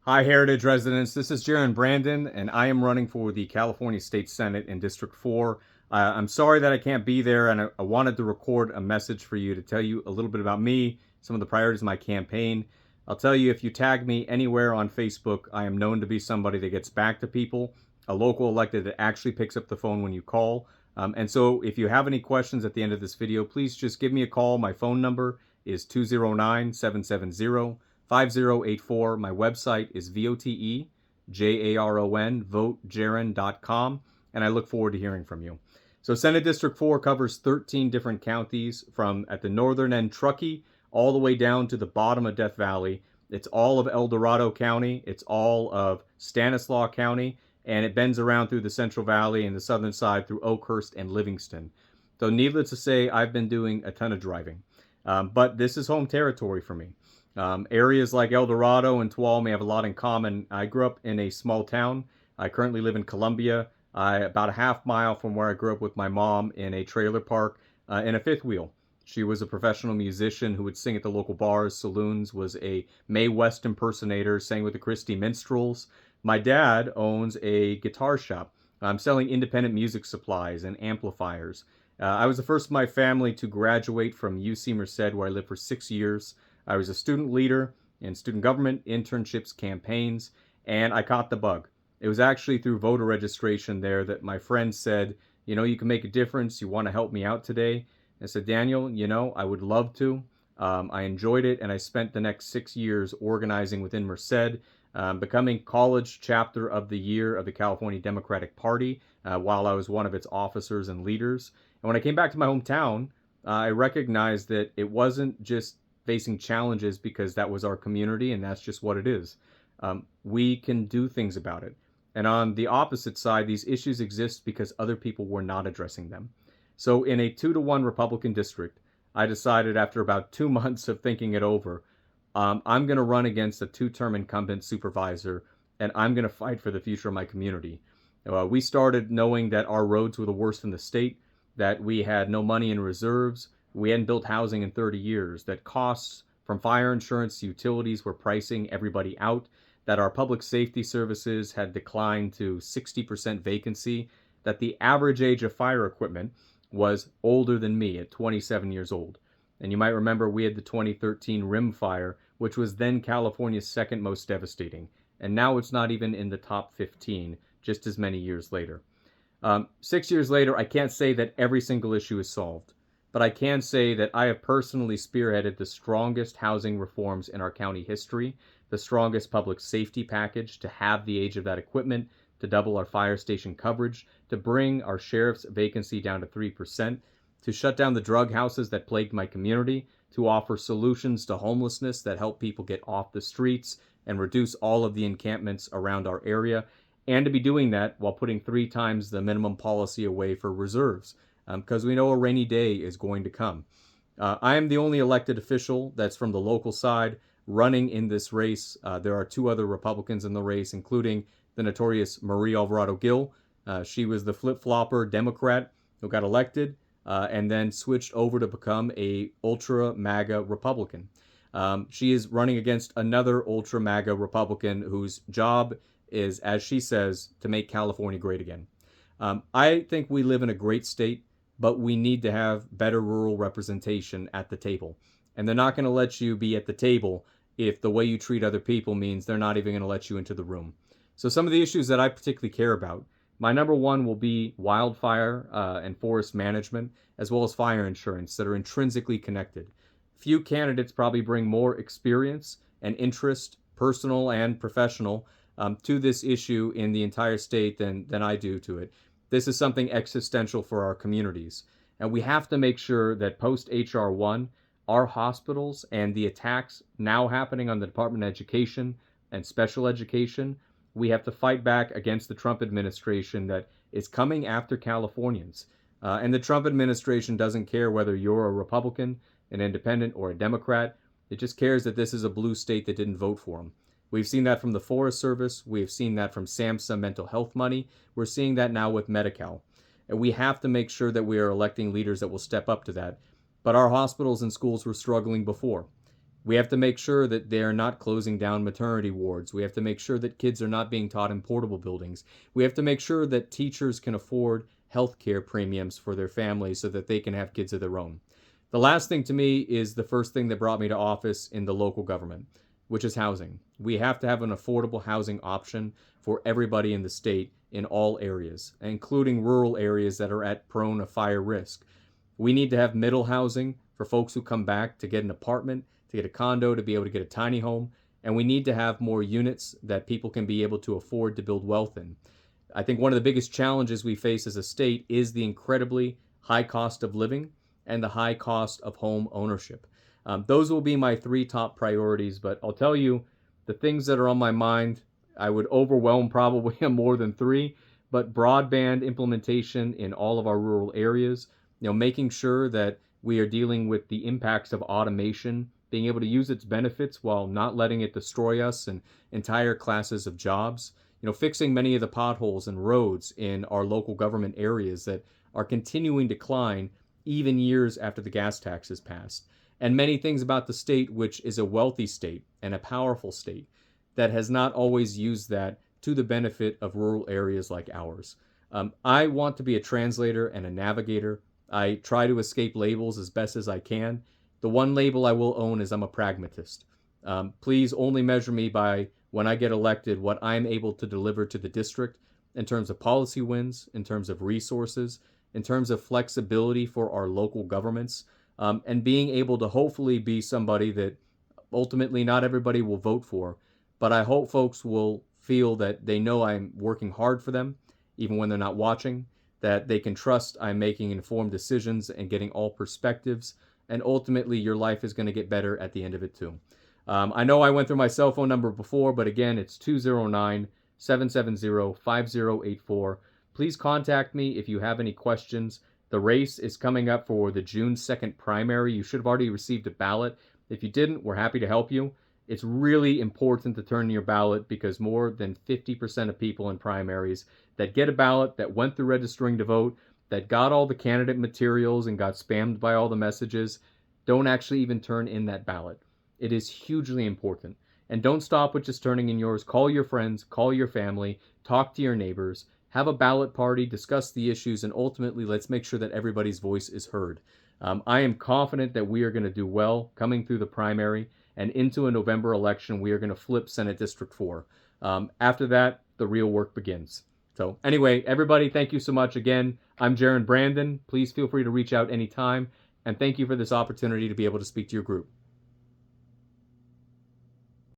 Hi, Heritage residents. This is Jaron Brandon, and I am running for the California State Senate in District 4. I'm sorry that I can't be there, and I wanted to record a message for you to tell you a little bit about me, some of the priorities of my campaign. I'll tell you, if you tag me anywhere on Facebook, I am known to be somebody that gets back to people, a local elected that actually picks up the phone when you call. And so if you have any questions at the end of this video, please just give me a call. My phone number is 209-770 5084. My website is VOTEJARON, votejaron.com, and I look forward to hearing from you. So Senate District 4 covers 13 different counties from at the northern end Truckee all the way down to the bottom of Death Valley. It's all of El Dorado County, it's all of Stanislaus County, and it bends around through the Central Valley and the southern side through Oakhurst and Livingston. So needless to say, I've been doing a ton of driving. But this is home territory for me. Areas like El Dorado and Tuolumne have a lot in common. I grew up in a small town. I currently live in Columbia, about a half mile from where I grew up with my mom in a trailer park in a fifth wheel. She was a professional musician who would sing at the local bars, saloons, was a Mae West impersonator, sang with the Christie Minstrels. My dad owns a guitar shop. I'm selling independent music supplies and amplifiers. I was the first of my family to graduate from UC Merced, where I lived for 6 years. I was a student leader in student government, internships, campaigns, and I caught the bug. It was actually through voter registration there that my friend said, you know, you can make a difference. You want to help me out today? I said, Daniel, you know, I would love to. I enjoyed it, and I spent the next 6 years organizing within Merced, becoming college chapter of the year of the California Democratic Party while I was one of its officers and leaders. And when I came back to my hometown, I recognized that it wasn't just facing challenges because that was our community and that's just what it is. We can do things about it. And on the opposite side, these issues exist because other people were not addressing them. So in a 2-to-1 Republican district, I decided after about 2 months of thinking it over, I'm going to run against a 2-term incumbent supervisor, and I'm going to fight for the future of my community. We started knowing that our roads were the worst in the state, that we had no money in reserves, we hadn't built housing in 30 years, that costs from fire insurance to utilities were pricing everybody out, that our public safety services had declined to 60% vacancy, that the average age of fire equipment was older than me at 27 years old. And you might remember we had the 2013 Rim Fire, which was then California's second most devastating. And now it's not even in the top 15, just as many years later. 6 years later, I can't say that every single issue is solved. But I can say that I have personally spearheaded the strongest housing reforms in our county history, the strongest public safety package to halve the age of that equipment, to double our fire station coverage, to bring our sheriff's vacancy down to 3%, to shut down the drug houses that plagued my community, to offer solutions to homelessness that help people get off the streets and reduce all of the encampments around our area, and to be doing that while putting 3 times the minimum policy away for reserves. Because we know a rainy day is going to come. I am the only elected official that's from the local side running in this race. There are 2 other Republicans in the race, including the notorious Marie Alvarado Gill. She was the flip-flopper Democrat who got elected and then switched over to become a ultra MAGA Republican. She is running against another ultra MAGA Republican whose job is, as she says, to make California great again. I think we live in a great state, but we need to have better rural representation at the table. And they're not going to let you be at the table if the way you treat other people means they're not even going to let you into the room. So some of the issues that I particularly care about, my number one will be wildfire and forest management, as well as fire insurance that are intrinsically connected. Few candidates probably bring more experience and interest, personal and professional, to this issue in the entire state than I do to it. This is something existential for our communities. And we have to make sure that post HR 1, our hospitals and the attacks now happening on the Department of Education and special education, we have to fight back against the Trump administration that is coming after Californians. And the Trump administration doesn't care whether you're a Republican, an independent, or a Democrat. It just cares that this is a blue state that didn't vote for him. We've seen that from the Forest Service. We've seen that from SAMHSA mental health money. We're seeing that now with Medi-Cal. And we have to make sure that we are electing leaders that will step up to that. But our hospitals and schools were struggling before. We have to make sure that they're not closing down maternity wards. We have to make sure that kids are not being taught in portable buildings. We have to make sure that teachers can afford health care premiums for their families so that they can have kids of their own. The last thing to me is the first thing that brought me to office in the local government, which is housing. We have to have an affordable housing option for everybody in the state in all areas, including rural areas that are at prone of fire risk. We need to have middle housing for folks who come back to get an apartment, to get a condo, to be able to get a tiny home. And we need to have more units that people can be able to afford to build wealth in. I think one of the biggest challenges we face as a state is the incredibly high cost of living and the high cost of home ownership. Those will be my three top priorities, but I'll tell you the things that are on my mind, I would overwhelm probably more than three, but broadband implementation in all of our rural areas, making sure that we are dealing with the impacts of automation, being able to use its benefits while not letting it destroy us and entire classes of jobs, fixing many of the potholes and roads in our local government areas that are continuing to decline even years after the gas tax is passed, and many things about the state, which is a wealthy state and a powerful state that has not always used that to the benefit of rural areas like ours. I want to be a translator and a navigator. I try to escape labels as best as I can. The one label I will own is I'm a pragmatist. Please only measure me by, when I get elected, what I'm able to deliver to the district in terms of policy wins, in terms of resources, in terms of flexibility for our local governments, and being able to hopefully be somebody that ultimately not everybody will vote for, but I hope folks will feel that they know I'm working hard for them, even when they're not watching, that they can trust I'm making informed decisions and getting all perspectives, and ultimately your life is going to get better at the end of it too. I know I went through my cell phone number before, but again, it's 209-770-5084. Please contact me if you have any questions. The race is coming up for the June 2nd primary. You should have already received a ballot. If you didn't, we're happy to help you. It's really important to turn in your ballot because more than 50% of people in primaries that get a ballot, that went through registering to vote, that got all the candidate materials and got spammed by all the messages, don't actually even turn in that ballot. It is hugely important. And don't stop with just turning in yours. Call your friends, call your family, talk to your neighbors, have a ballot party, discuss the issues, and ultimately let's make sure that everybody's voice is heard. I am confident that we are going to do well coming through the primary, and into a November election, we are going to flip Senate District 4. After that, the real work begins. So anyway, everybody, thank you so much again. I'm Jaron Brandon. Please feel free to reach out anytime, and thank you for this opportunity to be able to speak to your group.